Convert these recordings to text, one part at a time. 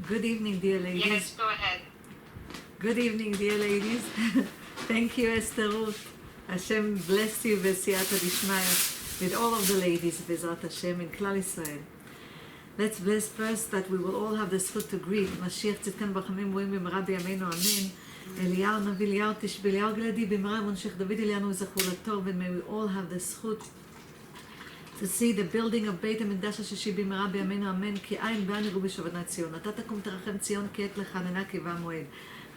Good evening, dear ladies. Yes, go ahead. Good evening, dear ladies. Thank you, Esther Ruth. Hashem bless you v'siyata d'ishmaya with all of the ladies, B'ezrat Hashem, in Klal Israel. Let's bless first that we will all have the zchut to greet. Mashiach tzidkan b'chamim רואים במהרה בימינו אמן. אליהו נביא אליהו תשבי אליהו גלעדי במהרה מונשך דוד אליהו וזכו לטוב. And may we all have the zchut to see the building of בית המקדש השישי במהרה בימינו אמן. כי אין בא נראו בשובנה ציון. אתה תקום תרחם ציון כי עת לחננה קיבה מועד.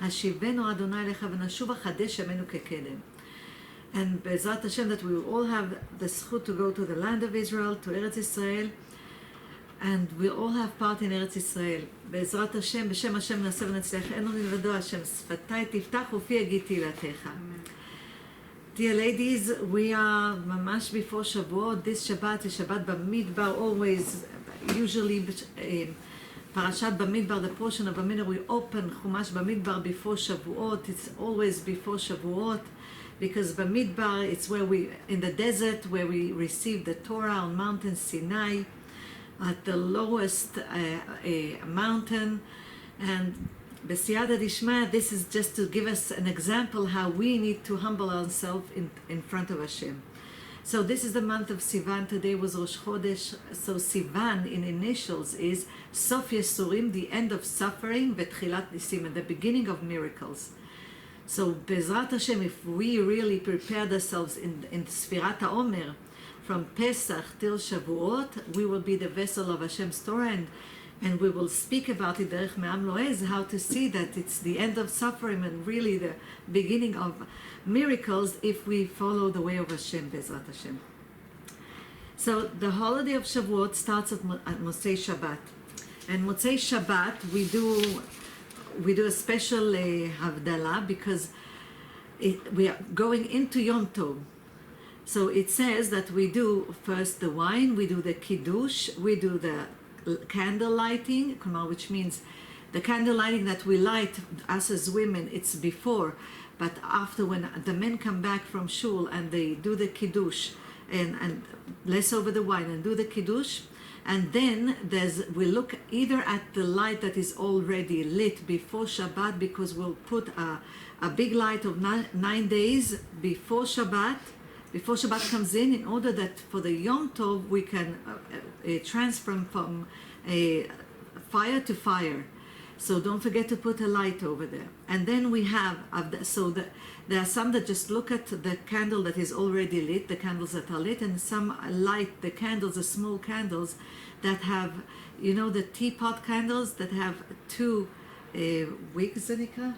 השיבנו אדוני אליך ונשוב חדש ימינו כקדם. And B'ezrat Hashem that we will all have the zchut to go to the land of Israel, to Eretz Israel, and we'll all have part in Eretz Israel. B'ezrat Hashem, בשם השם נעשה ונצליח, אין לו מלבדו השם, שפתי תפתח ופי יגיד תהילתך. Dear ladies, we are ממש before Shavuot. This Shabbat is Shabbat Bamidbar, always, usually Parashat Bamidbar, the portion of Bamidbar, we open Chumash Bamidbar before Shavuot. It's always before Shavuot, because Bamidbar, it's where we, in the desert, where we receive the Torah on Mountain Sinai, at the lowest mountain. And B'siyata d'ishmaya, this is just to give us an example how we need to humble ourselves in front of Hashem. So this is the month of Sivan. Today was Rosh Chodesh. So Sivan in initials is Sof Yesurim, the end of suffering, V'tchilat Nisim, the beginning of miracles. So B'ezrat Hashem, if we really prepared ourselves in Sfirat HaOmer, from Pesach till Shavuot, we will be the vessel of Hashem's Torah, and we will speak about it, Derech Me'am Loez, how to see that it's the end of suffering and really the beginning of miracles if we follow the way of Hashem, B'ezrat Hashem. So the holiday of Shavuot starts at Motzei Shabbat. And Motzei Shabbat, we do a special Havdalah because we are going into Yom Tov. So it says that we do first the wine, we do the Kiddush, we do the candle lighting, which means the candle lighting that we light, us as women, it's before, but after, when the men come back from shul and they do the Kiddush and bless over the wine and do the Kiddush, and then we look either at the light that is already lit before Shabbat, because we'll put a big light of 9 days before Shabbat comes in order that for the Yom Tov we can transfer from fire to fire. So don't forget to put a light over there. And then we have, there are some that just look at the candle that is already lit, the candles that are lit, and some light the candles, the small candles that have, the teapot candles that have two wigs, Zanika?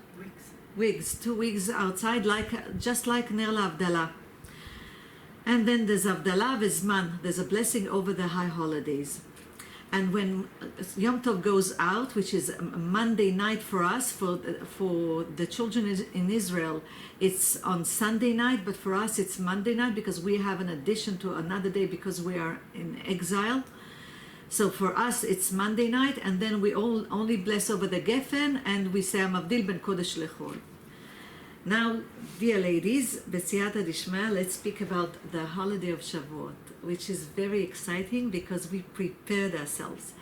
Wigs, two wigs outside, just like Ner LaHavdalah. And then there's Havdalah V'zman, there's a blessing over the high holidays. And when Yom Tov goes out, which is a Monday night for us, for the children in Israel, it's on Sunday night, but for us it's Monday night because we have an addition to another day because we are in exile. So for us it's Monday night, and then we all only bless over the Geffen, and we say Amavdil ben Kodesh Lechol. Now, dear ladies, B'siyata d'ishmaya, let's speak about the holiday of Shavuot, which is very exciting because we prepared ourselves.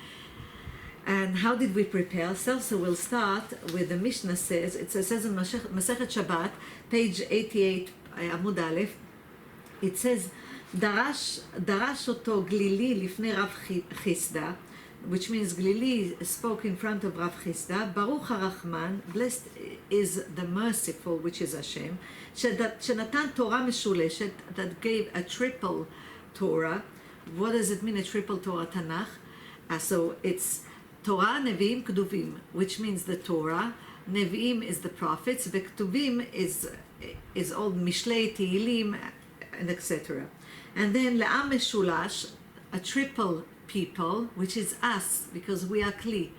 And how did we prepare ourselves? So we'll start with the Mishnah says, it says in Masechet Shabbat, page 88, Amud Aleph, it says, Darash oto Glili lifnei Rav Chisda, which means Glili spoke in front of Rav Chisda, Baruch HaRachman, blessed is the merciful, which is Hashem, Shenatan Torah Meshuleshet, that gave a triple Torah. What does it mean, a triple Torah? Tanakh. So it's Torah, Nevi'im, Keduvim, which means the Torah, Nevi'im is the prophets, the Ketuvim is all Mishlei, Tehillim, and etc. And then Le'am Meshulash, a triple people, which is us, because we are Kli.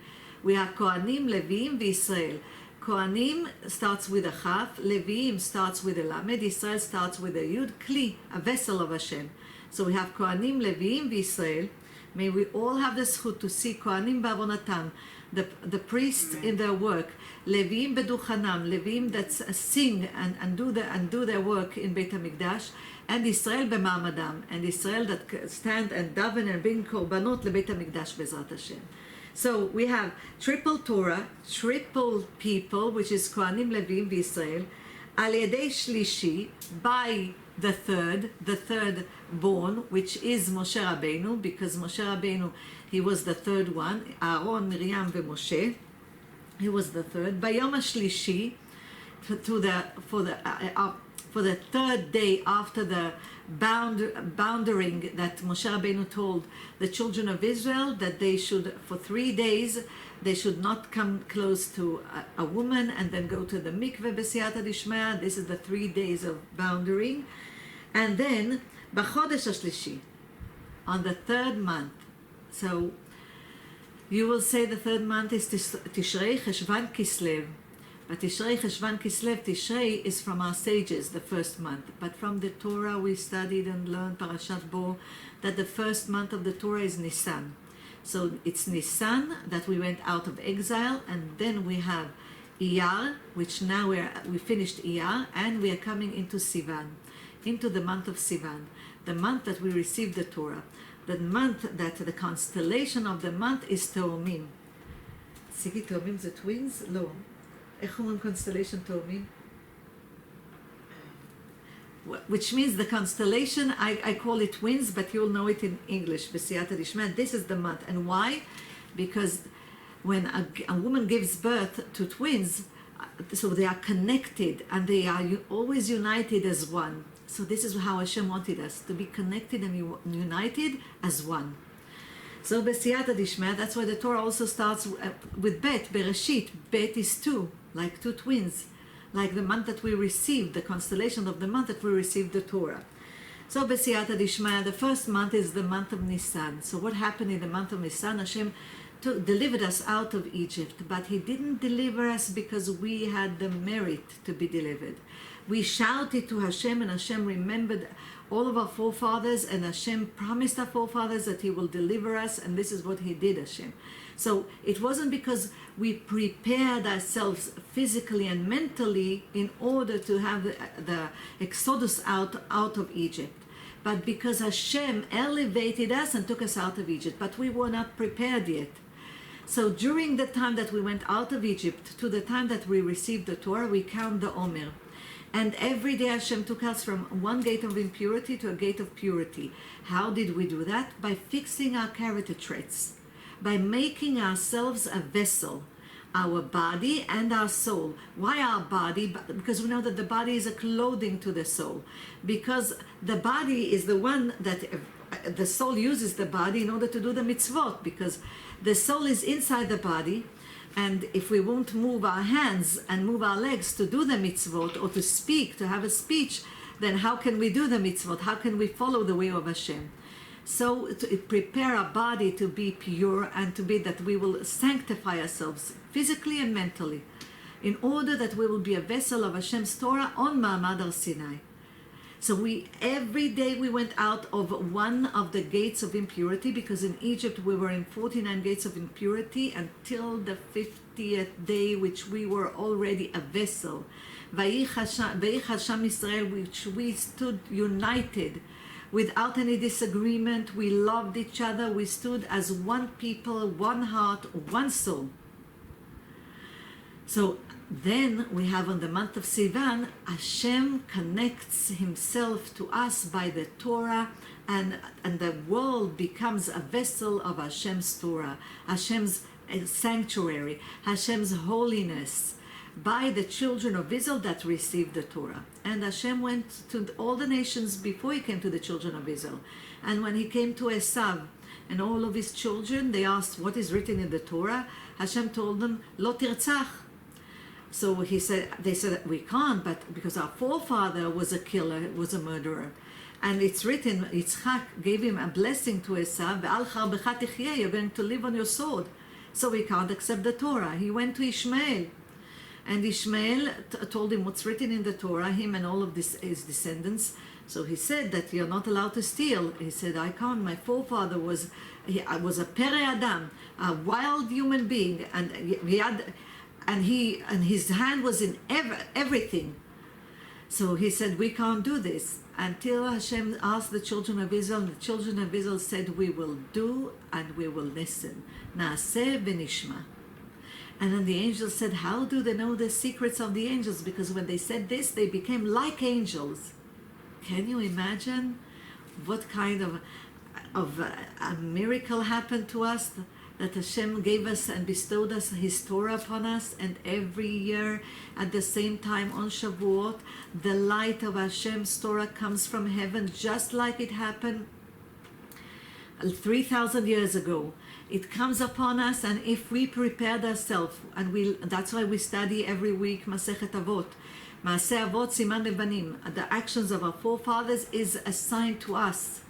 We are Kohanim, Leviim, V'Yisrael. Kohanim starts with a Chaf, Leviim starts with a Lamed, Israel starts with a Yud, Kli, a vessel of Hashem. So we have Kohanim, Leviim, V'Yisrael. May we all have the zchut to see Kohanim ba'avonatam, the priests in their work, Leviim beduchanam, Leviim that sing and do their work in Beit HaMikdash, and Israel b'ma'amadam, and Israel that stand and daven and bring korbanot lebeit HaMikdash B'ezrat Hashem. So we have triple Torah, triple people, which is Kohanim, Levim, Israel, al yedei shlishi, by the third born, which is Moshe Rabbeinu, because Moshe Rabbeinu, he was the third one, Aaron, Miriam, and Moshe, he was the third. Bayom HaShlishi, for the third day after the bounding that Moshe Rabbeinu told the children of Israel that they should, for 3 days, they should not come close to a woman and then go to the mikveh b'siyata dishmaya. This is the 3 days of bounding. And then, b'chodesh HaShlishi, on the third month. So, you will say the third month is Tishrei, Cheshvan, Kislev. But Tishrei, Cheshvan, Kislev, Tishrei is from our sages, the first month. But from the Torah we studied and learned, Parashat Bo, that the first month of the Torah is Nisan. So it's Nisan that we went out of exile, and then we have Iyar, which now we finished Iyar, and we are coming into Sivan, into the month of Sivan, the month that we received the Torah. The month that the constellation of the month is Teomim. Sigi, Teomim the twins? No. איך אומרים constellation תאומים? Which means the constellation, I call it twins, but you'll know it in English, בסייעתא דשמיא. This is the month. And why? Because when a woman gives birth to twins, so they are connected and they are always united as one. So this is how Hashem wanted us, to be connected and united as one. So בסייעתא דשמיא, that's why the Torah also starts with Bet, Bereshit. Bet is two, like two twins, like the month that we received, the constellation of the month that we received the Torah. So בסייעתא דשמיא, the first month is the month of Nisan. So what happened in the month of Nisan? Hashem delivered us out of Egypt, but He didn't deliver us because we had the merit to be delivered. We shouted to Hashem, and Hashem remembered all of our forefathers, and Hashem promised our forefathers that He will deliver us, and this is what He did, Hashem. So it wasn't because we prepared ourselves physically and mentally in order to have the exodus out of Egypt, but because Hashem elevated us and took us out of Egypt, but we were not prepared yet. So during the time that we went out of Egypt to the time that we received the Torah, we count the Omer. And every day Hashem took us from one gate of impurity to a gate of purity. How did we do that? By fixing our character traits, by making ourselves a vessel, our body and our soul. Why our body? Because we know that the body is a clothing to the soul. Because the body is the one that the soul uses the body in order to do the mitzvot, because the soul is inside the body. And if we won't move our hands and move our legs to do the mitzvot or to speak, to have a speech, then how can we do the mitzvot? How can we follow the way of Hashem? So to prepare our body to be pure and to be that we will sanctify ourselves physically and mentally in order that we will be a vessel of Hashem's Torah on Ma'amad Har Sinai. So every day we went out of one of the gates of impurity, because in Egypt we were in 49 gates of impurity until the 50th day, which we were already a vessel. Vayich Israel, which we stood united without any disagreement. We loved each other. We stood as one people, one heart, one soul. So then we have on the month of Sivan, Hashem connects Himself to us by the Torah, and the world becomes a vessel of Hashem's Torah, Hashem's sanctuary, Hashem's holiness, by the children of Israel that received the Torah. And Hashem went to all the nations before He came to the children of Israel. And when He came to Esav and all of his children, they asked, what is written in the Torah? Hashem told them, Lo tirtzach. So they said, we can't, but because our forefather was a killer, was a murderer. And it's written, Yitzchak gave him a blessing to Esav, Ve'al charbecha tichyeh, you're going to live on your sword. So we can't accept the Torah. He went to Ishmael. And Ishmael told him what's written in the Torah, him and all of his descendants. So he said that you're not allowed to steal. He said, I can't. My forefather was a pere adam, a wild human being, and his hand was in everything. So he said, we can't do this. Until Hashem asked the children of Israel, and the children of Israel said, we will do and we will listen. Naaseh v'nishma. And then the angels said, how do they know the secrets of the angels? Because when they said this, they became like angels. Can you imagine what kind of a miracle happened to us? That Hashem gave us and bestowed us His Torah upon us, and every year at the same time on Shavuot, the light of Hashem's Torah comes from heaven, just like it happened 3,000 years ago. It comes upon us, and if we prepared ourselves, and that's why we study every week Masechet Avot. Maaseh Avot Siman Lebanim. The actions of our forefathers is assigned to us.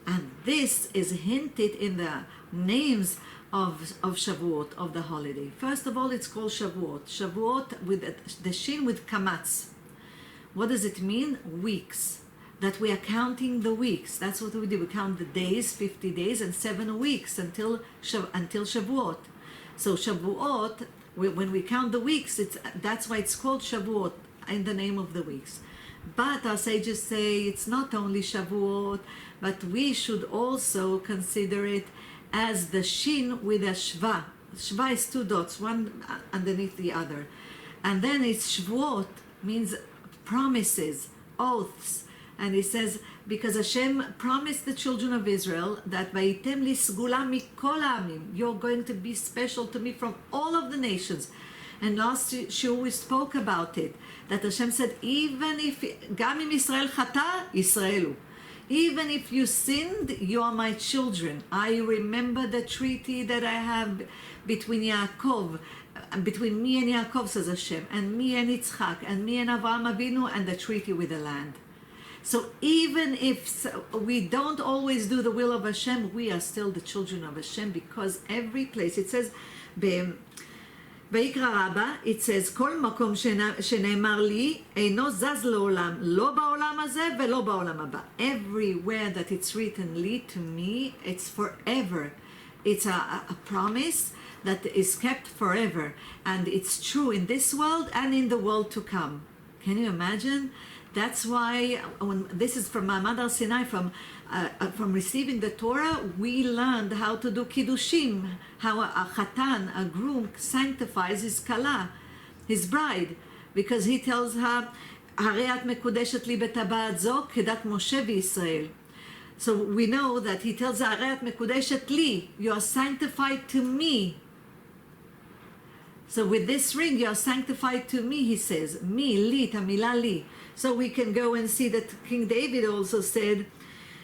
And this is hinted in the names of Shavuot, of the holiday. First of all, it's called Shavuot. Shavuot with the shin with kamatz. What does it mean? Weeks. That we are counting the weeks. That's what we do. We count the days, 50 days, and 7 weeks until Shavuot. So Shavuot, when we count the weeks, that's why it's called Shavuot, in the name of the weeks. But our sages say it's not only Shavuot, but we should also consider it as the shin with a shva. Shva is 2 dots, one underneath the other. And then it's Shavuot, means promises, oaths. And he says, because Hashem promised the children of Israel that Vayitem li sgula mikol ha'amim, you're going to be special to me from all of the nations. And last year we spoke about it, that Hashem said, even if, gam im Yisrael chata, Yisraelu. Even if you sinned, you are my children. I remember the treaty that I have between Yaakov, between me and Yaakov, says Hashem, and me and Yitzchak, and me and Avraham Avinu, and the treaty with the land. So even if we don't always do the will of Hashem, we are still the children of Hashem, because every place, it says, ויקרא רבה, it says, כל מקום שנאמר לי, אינו זז לעולם, לא בעולם הזה ולא בעולם הבא. Everywhere that it's written, לי, to me, it's forever. It's a promise that is kept forever. And it's true in this world and in the world to come. Can you imagine? That's why, when this is from Ma'amad Har Sinai, from receiving the Torah, we learned how to do kiddushim, how a chatan, a groom, sanctifies his kala, his bride, because he tells her, הרי את מקודשת לי בטבעת זו כדת משה וישראל. So we know that he tells her, הרי את מקודשת לי, you are sanctified to me. So with this ring, you are sanctified to me, he says. Me, li, tamila li. So we can go and see that King David also said,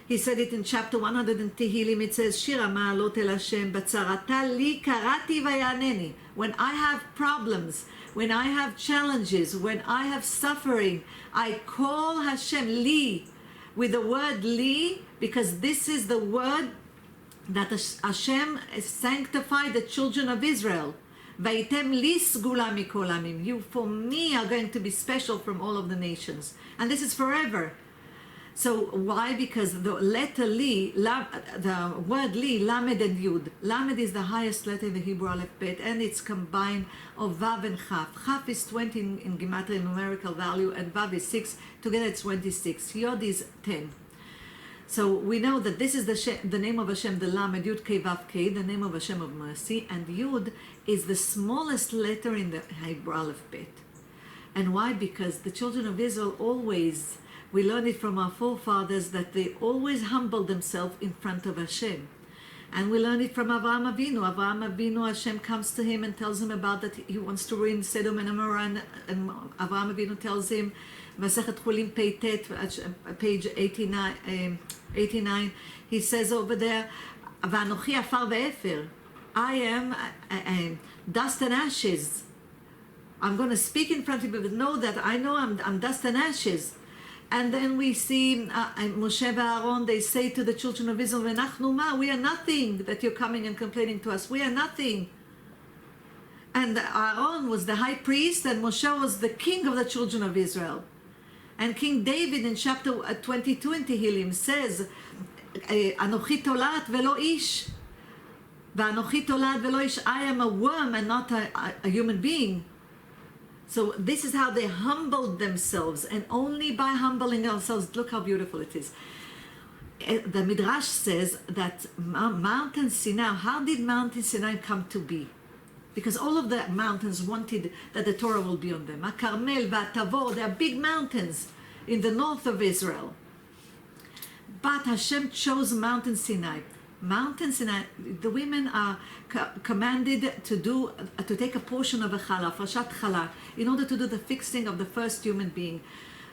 he said it in chapter 100 in Tehillim, it says, Shir ha'ma'alot el Hashem, b'tzarata li karati v'yaneni. When I have problems, when I have challenges, when I have suffering, I call Hashem li, with the word li, because this is the word that Hashem sanctified the children of Israel. Vayitem li sgula mikol ha'amim. You, for me, are going to be special from all of the nations. And this is forever. So why? Because the letter li, the word li, lamed and yud. Lamed is the highest letter in the Hebrew Aleph Bet, and it's combined of vav and chaf. Chaf is 20 in Gematria numerical value, and vav is 6. Together it's 26. Yod is 10. So we know that this is the name of Hashem, the Lamed, Yud Kei Vav Kei, the name of Hashem of mercy, and Yud is the smallest letter in the Hebrew Aleph Bet. And why? Because the children of Israel always, we learn it from our forefathers, that they always humble themselves in front of Hashem. And we learn it from Avraham Avinu. Avraham Avinu, Hashem comes to him and tells him about that he wants to ruin Sodom and Gomorrah, and Avraham Avinu tells him, Masechet Chulim page 89, he says over there, V'anochi afar ve'efer, I am dust and ashes. I'm going to speak in front of you, but know that I know I'm dust and ashes. And then we see Moshe and Aaron, they say to the children of Israel, V'nachnu ma, we are nothing that you're coming and complaining to us. We are nothing. And Aaron was the high priest, and Moshe was the king of the children of Israel. And King David in chapter 22 in Tehillim says, Anochi tolat velo ish. V'anochi tolat velo ish. I am a worm and not a human being. So this is how they humbled themselves, and only by humbling themselves, look how beautiful it is. The Midrash says that Mountain Sinai, how did Mountain Sinai come to be? Because all of the mountains wanted that the Torah will be on them. Carmel, Tavor, they are big mountains in the north of Israel. But Hashem chose Mountain Sinai. Mountain Sinai, the women are commanded to take a portion of a challah, frashat challah, in order to do the fixing of the first human being.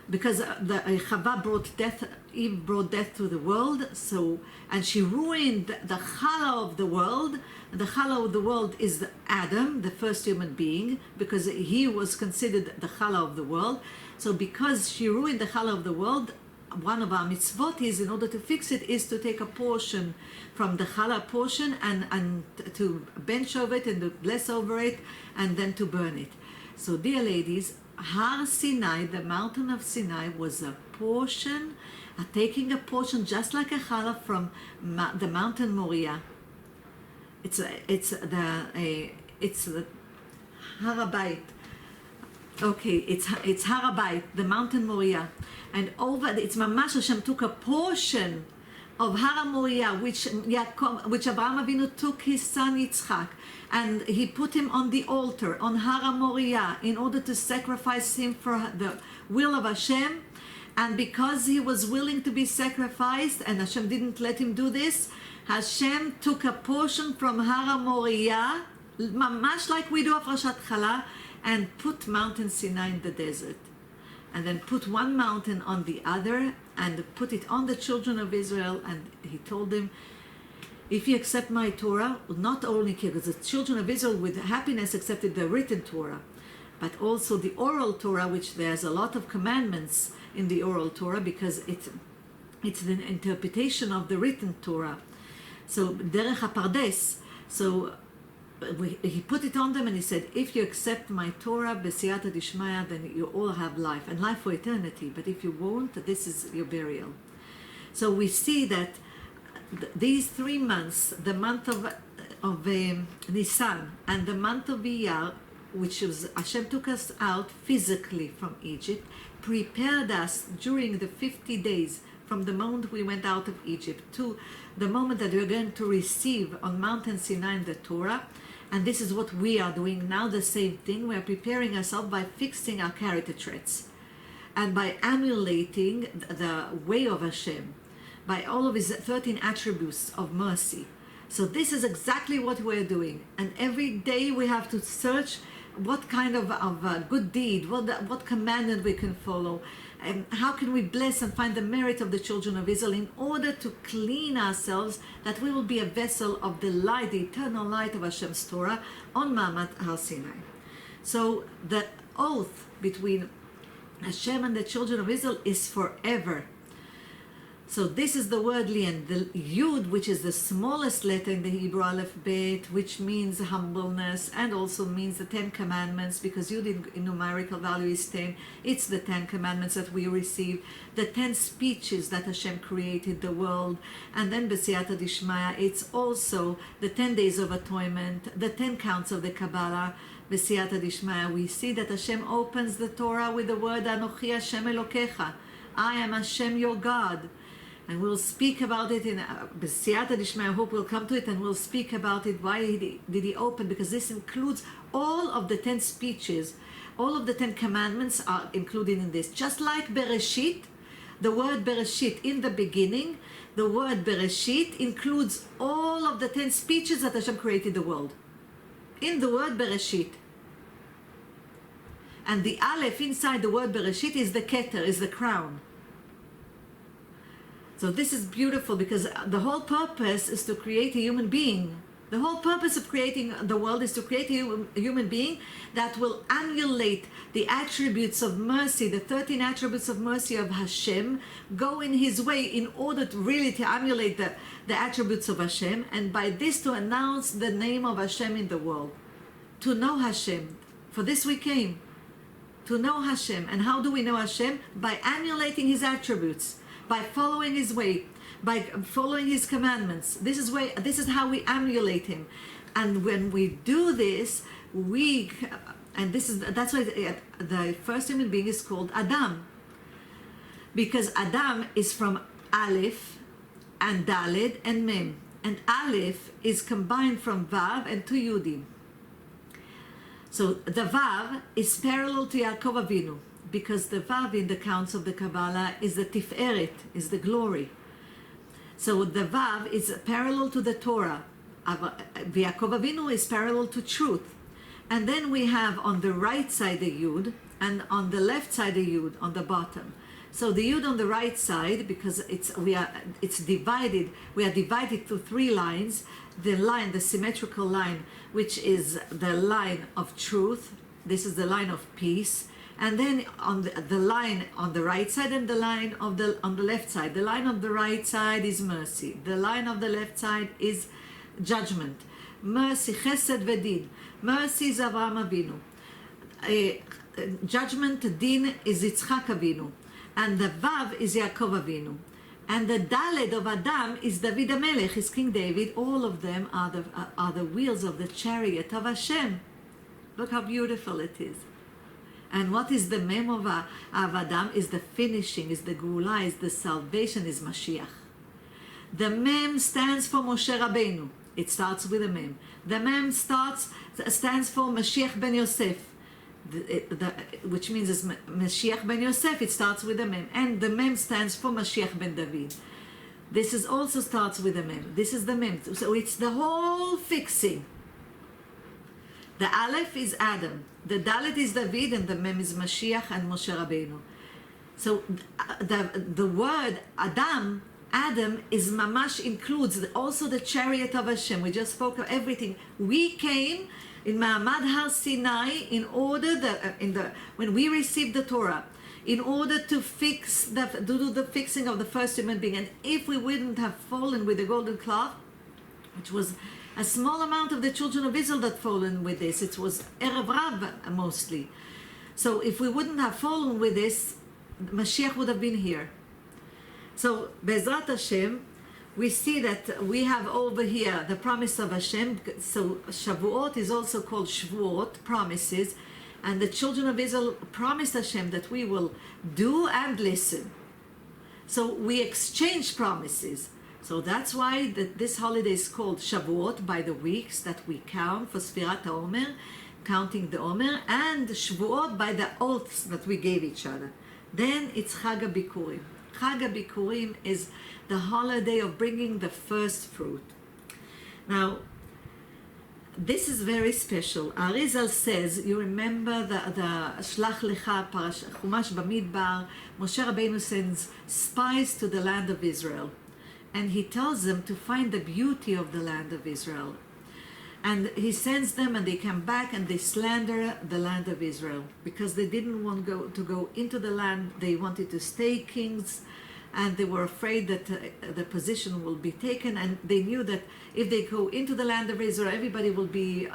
Because Chava brought death, Eve brought death to the world, and she ruined the challah of the world. The challah of the world is Adam, the first human being, because he was considered the challah of the world. So because she ruined the challah of the world, one of our mitzvot is, in order to fix it, is to take a portion from the challah portion and to bench over it and to bless over it and then to burn it. So dear ladies, Har Sinai, the mountain of Sinai, was a portion, taking a portion just like a challah from the mountain Moriah. It's the Har HaBayit. Okay, it's Har HaBayit, the mountain Moriah, and it's Mamash Hashem took a portion of Har Moriah, which Abraham Avinu took his son Yitzchak, and he put him on the altar on Har Moriah in order to sacrifice him for the will of Hashem. And because he was willing to be sacrificed, and Hashem didn't let him do this, Hashem took a portion from Har Moriah, mamash like we do of Frashat Challah, and put Mountain Sinai in the desert. And then put one mountain on the other and put it on the children of Israel. And he told them, if you accept my Torah, not only because the children of Israel with happiness accepted the written Torah, but also the oral Torah, which there's a lot of commandments in the oral Torah because it's an interpretation of the written Torah. So derech hapardes. So he put it on them and he said, if you accept my Torah b'siyata dishmaya, then you all have life, and life for eternity. But if you won't, this is your burial. So we see that these 3 months, the month of Nisan and the month of Iyar, which was Hashem took us out physically from Egypt, prepared us during the 50 days from the moment we went out of Egypt to the moment that we're going to receive on Mountain Sinai the Torah. And this is what we are doing now, the same thing. We are preparing ourselves by fixing our character traits and by emulating the way of Hashem, by all of his 13 attributes of mercy. So this is exactly what we're doing. And every day we have to search what kind of good deed, what commandment we can follow, and how can we bless and find the merit of the children of Israel in order to clean ourselves, that we will be a vessel of the light, the eternal light of Hashem's Torah on Ma'amad Har Sinai. So the oath between Hashem and the children of Israel is forever. So this is the word lian, the yud, which is the smallest letter in the Hebrew alphabet, which means humbleness and also means the 10 commandments, because yud in numerical value is 10. It's the 10 commandments that we receive, the 10 speeches that Hashem created the world, and then b'siyata dishmaya, it's also the 10 days of atonement, the 10 counts of the Kabbalah. B'siyata dishmaya, we see that Hashem opens the Torah with the word Anochi Hashem Elokecha, I am Hashem your God. And we'll speak about it in B'siyata Dishmaya. I hope we'll come to it and we'll speak about it. Why did he open? Because this includes all of the 10 speeches. All of the 10 commandments are included in this. Just like Bereshit, the word Bereshit in the beginning, the word Bereshit includes all of the 10 speeches that Hashem created the world. In the word Bereshit. And the Aleph inside the word Bereshit is the Keter, is the crown. So this is beautiful because the whole purpose is to create a human being. The whole purpose of creating the world is to create a human being that will emulate the attributes of mercy, the 13 attributes of mercy of Hashem, go in his way in order to really to emulate the attributes of Hashem, and by this to announce the name of Hashem in the world. To know Hashem. For this we came. To know Hashem. And how do we know Hashem? By emulating his attributes. By following his way, by following his commandments. This is how we emulate him. And when we do this, we And that's why the first human being is called Adam. Because Adam is from Aleph and Daled and Mem. And Aleph is combined from Vav and two Yudim. So the Vav is parallel to Yaakov Avinu, because the Vav in the counts of the Kabbalah is the Tiferet, is the glory. So the Vav is parallel to the Torah. Yaakov Avinu is parallel to truth. And then we have on the right side the Yud, and on the left side the Yud, on the bottom. So the Yud on the right side, because we are divided to three lines. The line, the symmetrical line, which is the line of truth. This is the line of peace. And then on the line on the right side and the line on the left side. The line on the right side is mercy. The line of the left side is judgment. Mercy, chesed v'din. Mercy is Avraham Avinu. Judgment, din, is Yitzchak Avinu. And the Vav is Yaakov Avinu. And the Daled of Adam is David HaMelech, is King David. All of them are the wheels of the chariot of Hashem. Look how beautiful it is. And what is the Mem of Adam? Is the finishing, is the Geulah, is the salvation, is Mashiach. The Mem stands for Moshe Rabbeinu. It starts with a Mem. The Mem stands for Mashiach ben Yosef. Which means it's Mashiach ben Yosef, it starts with a Mem. And the Mem stands for Mashiach ben David. This is also starts with a Mem. This is the Mem. So it's the whole fixing. The Aleph is Adam. The Dalet is David, and the Mem is Mashiach and Moshe Rabbeinu. So the word Adam is mamash, includes also the chariot of Hashem. We just spoke of everything. We came in Ma'amad Har Sinai in order when we received the Torah, in order to do the fixing of the first human being. And if we wouldn't have fallen with the golden cloth, which was a small amount of the children of Israel that fallen with this, it was Erev Rav mostly. So if we wouldn't have fallen with this, Mashiach would have been here. So Be'ezrat Hashem, we see that we have over here the promise of Hashem. So Shavuot is also called Shavuot, promises. And the children of Israel promised Hashem that we will do and listen. So we exchange promises. So that's why this holiday is called Shavuot, by the weeks that we count for Sfirat HaOmer, counting the Omer, and Shavuot by the oaths that we gave each other. Then it's Chag HaBikurim. Chag HaBikurim is the holiday of bringing the first fruit. Now, this is very special. Arizal says, you remember the Shlach Lecha, Chumash Bamidbar, Moshe Rabbeinu sends spies to the land of Israel. And he tells them to find the beauty of the land of Israel. And he sends them, and they come back and they slander the land of Israel because they didn't want to go into the land. They wanted to stay kings, and they were afraid that the position will be taken. And they knew that if they go into the land of Israel, everybody will be,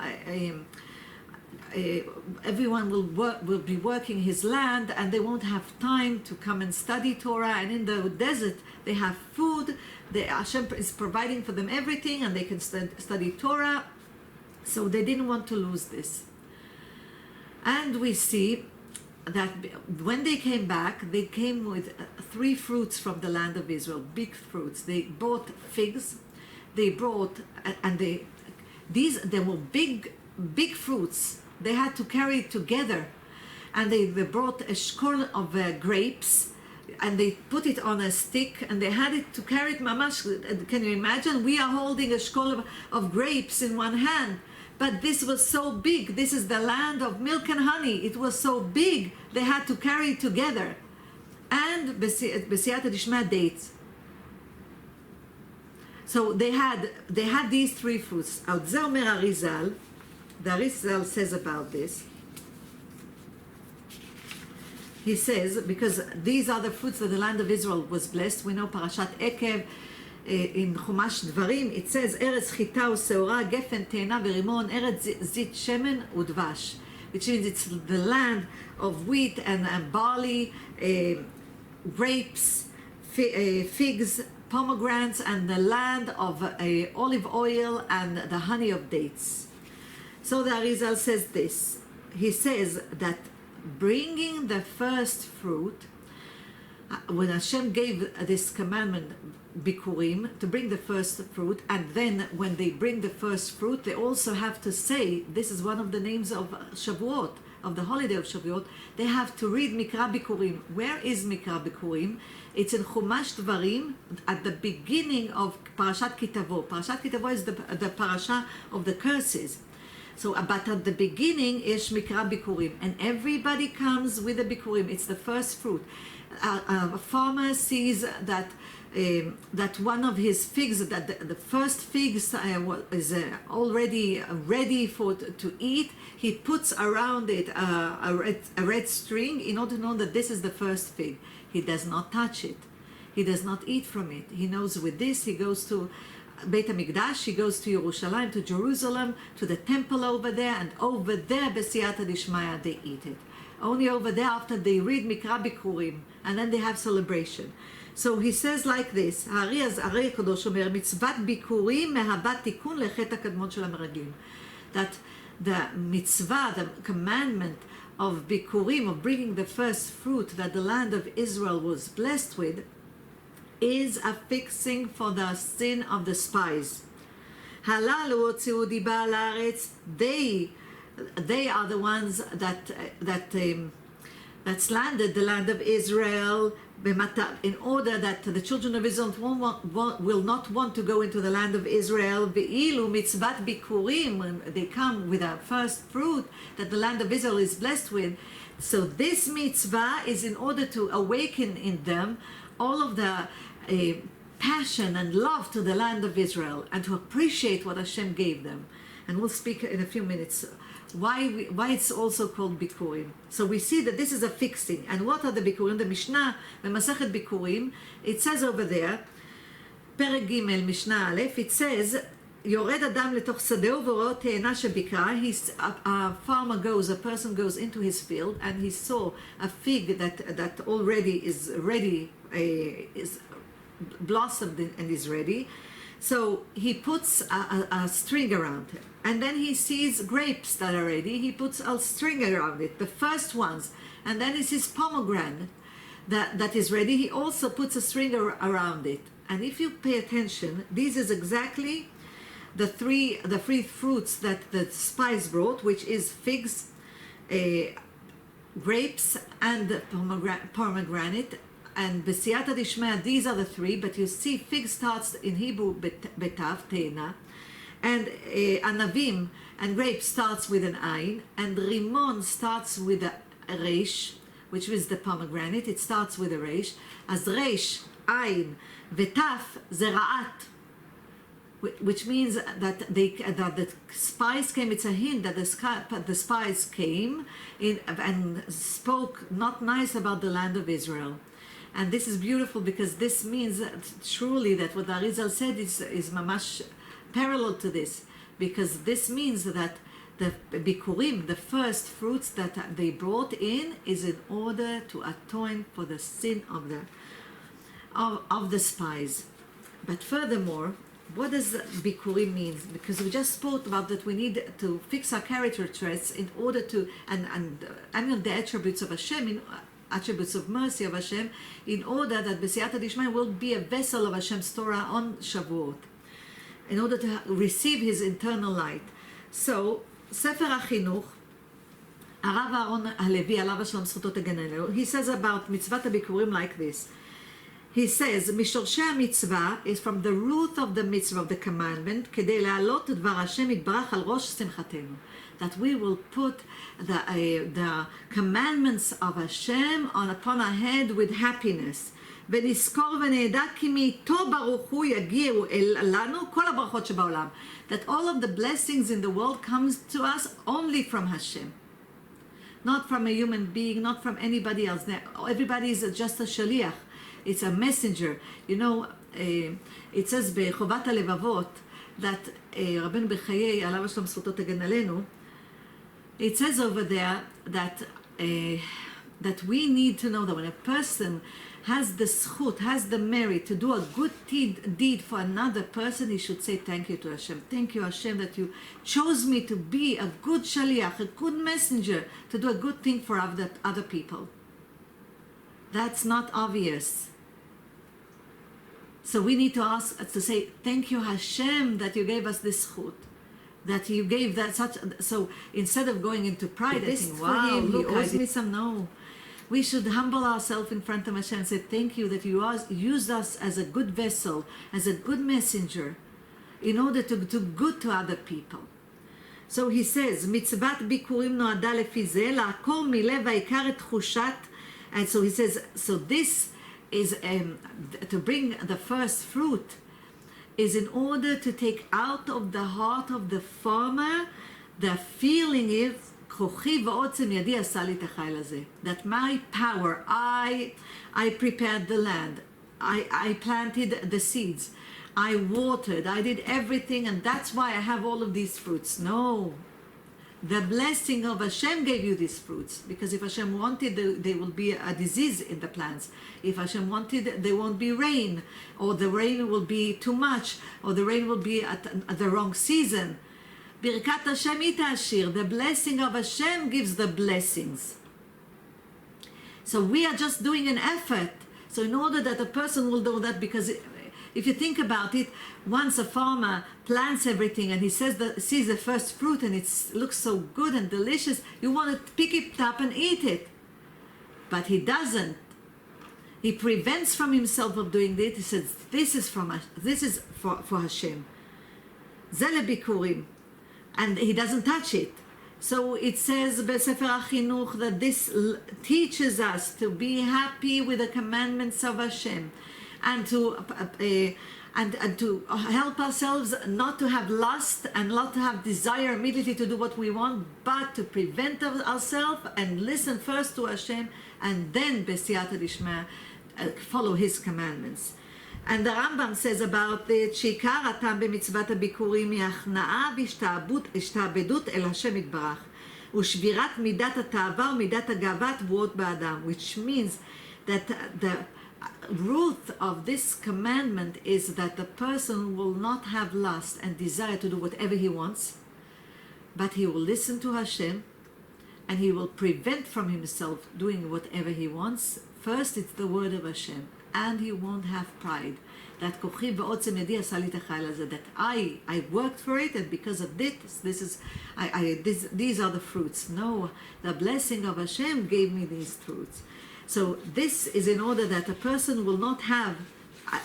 everyone will be working his land, and they won't have time to come and study Torah. And in the desert, they have food. Hashem is providing for them everything, and they can study Torah. So they didn't want to lose this. And we see that when they came back, they came with 3 fruits from the land of Israel, big fruits. They brought figs. They brought, and they were big fruits. They had to carry it together. And they brought a shkol of grapes, and they put it on a stick, and they had it to carry it mamash. Can you imagine? We are holding a shkol of grapes in one hand. But this was so big. This is the land of milk and honey. It was so big, they had to carry it together. And B'siyata Dishma, dates. So they had these 3 fruits. Al-Zeh Omer Arizal, the Arizal says about this. He says, because these are the fruits that the land of Israel was blessed. We know Parashat Ekev, in Chumash Dvarim, it says, Eretz Chita u'Seora, Gefen Te'ena v'Rimon, Eretz Zit Shemen u'Dvash, which means it's the land of wheat and barley, grapes, figs, pomegranates, and the land of olive oil and the honey of dates. So the Arizal says this, he says that bringing the first fruit, when Hashem gave this commandment, Bikurim, to bring the first fruit, and then when they bring the first fruit, they also have to say, this is one of the names of Shavuot, of the holiday of Shavuot, they have to read Mikra Bikurim. Where is Mikra Bikurim? It's in Chumash Dvarim, at the beginning of Parashat Kitavo. Parashat Kitavo is the parasha of the curses. So, but at the beginning is Mikra Bikurim, and everybody comes with the Bikurim. It's the first fruit. A farmer sees that that one of his figs, that the first figs is already ready to eat. He puts around it a red string in order to know that this is the first fig. He does not touch it. He does not eat from it. He knows with this he goes to Beit HaMikdash, he goes to Yerushalayim, to Jerusalem, to the temple over there, and over there, B'siyata Dishmaya, they eat it. Only over there after they read Mikra Bikurim, and then they have celebration. So he says like this, הארי הקדוש אומר, מצוות ביקורים מהווה תיקון לחטא הקדמון של המרגלים. That the mitzvah, the commandment of bikurim, of bringing the first fruit that the land of Israel was blessed with, is a fixing for the sin of the spies. הללו הוציאו דיבה על הארץ, they are the ones that slandered the land of Israel in order that the children of Israel will not want to go into the land of Israel. Ve'ilu mitzvat bikurim, when they come with a first fruit that the land of Israel is blessed with. So this mitzvah is in order to awaken in them all of the passion and love to the land of Israel, and to appreciate what Hashem gave them. And we'll speak in a few minutes why it's also called Bikurim. So we see that this is a fixing. And what are the Bikurim? The Mishnah, the Masechet Bikurim, it says over there, פרק ג' משנה א', it says, יורד אדם לתוך שדהו ורואה תאנה שביקרה. A person goes into his field, and he saw a fig that already is ready, is blossomed and is ready. So he puts a string around it. And then he sees grapes that are ready. He puts a string around it, the first ones. And then he sees pomegranate that is ready. He also puts a string around it. And if you pay attention, this is exactly the three fruits that the spies brought, which is figs, grapes, and pomegranate. And B'siyata Dishmaya, these are the three, but you see fig starts in Hebrew betav, te'ena, and anavim and grapes starts with an ayin, and rimon starts with a reish, which is the pomegranate. It starts with a reish. As reish, ayin, vetaf, zera'at, which means that the spies came. It's a hint that the spies came in and spoke not nice about the land of Israel. And this is beautiful, because this means truly that what Arizal said is mamash parallel to this, because this means that the bikurim, the first fruits that they brought in, is in order to atone for the sin of the spies. But furthermore, what does bikurim mean? Because we just spoke about that we need to fix our character traits in order to and the attributes of Hashem, attributes of mercy of Hashem, in order that B'siyata Dishmaya will be a vessel of Hashem's Torah on Shavuot, in order to receive His eternal light. So, Sefer HaChinuch, Arav Aaron HaLevi, עליו השלום זכותו תגן עלינו, he says about mitzvat הבikurim like this. He says, משורשי המצווה is from the root of the mitzvah, of the commandment, כדי להעלות דבר השם יתברך על ראש שמחתנו. That we will put the commandments of Hashem upon our head with happiness. ונזכור ונדע כי מאיתו ברוך הוא יגיעו לנו כל הברכות שבעולם. That all of the blessings in the world comes to us only from Hashem. Not from a human being, not from anybody else. Everybody is just a shaliach. It's a messenger. You know, it says בחובת הלבבות that רבנו בחיי, עליו השלום זכותו תגן עלינו, it says over there that we need to know that when a person has the zchut, has the merit to do a good deed for another person, he should say thank you to Hashem. Thank you, Hashem, that you chose me to be a good shaliach, a good messenger, to do a good thing for other people. That's not obvious. So we need to say, thank you, Hashem, that you gave us this zchut, that you gave that such. So instead of going into pride and saying, wow, look, he owes me some, no. We should humble ourselves in front of Hashem and say, thank you that you used us as a good vessel, as a good messenger, in order to do good to other people. So he says, mitzvat bikurim noada lefi zeh, לעקור מלב העיקר את תחושת, and so he says, so this is to bring the first fruit, is in order to take out of the heart of the farmer the feeling is, כוחי ועוצם ידי עשה לי את החיל הזה. That my power, I prepared the land, I planted the seeds, I watered, I did everything, and that's why I have all of these fruits. No. The blessing of Hashem gave you these fruits, because if Hashem wanted, there will be a disease in the plants. If Hashem wanted, there won't be rain, or the rain will be too much, or the rain will be at the wrong season. Birkat Hashem itashir. The blessing of Hashem gives the blessings. So we are just doing an effort. So in order that a person will do that, because if you think about it, once a farmer plants everything and he sees the first fruit and it looks so good and delicious, you want to pick it up and eat it. But he doesn't. He prevents from himself of doing this. He says, this is for Hashem. Zele bikurim. And he doesn't touch it. So it says Besefer HaChinuch that this teaches us to be happy with the commandments of Hashem, and to help ourselves not to have lust and not to have desire immediately to do what we want, but to prevent ourselves and listen first to Hashem, and then B'siyata Dishma follow His commandments. And the Rambam says about the שעיקר הטעם במצוות הביקורים היא הכנעה והשתעבדות אל השם יתברך ושבירת מידת התאווה ומידת הגאווה הטבועות באדם, which means that the root of this commandment is that the person will not have lust and desire to do whatever he wants, but he will listen to Hashem and he will prevent from himself doing whatever he wants. First, it's the word of Hashem, and he won't have pride. That כוחי ועוצם ידי עשה לי את החיל הזה. That I worked for it, and because of this, these are the fruits. No, the blessing of Hashem gave me these fruits. So this is in order that a person will not have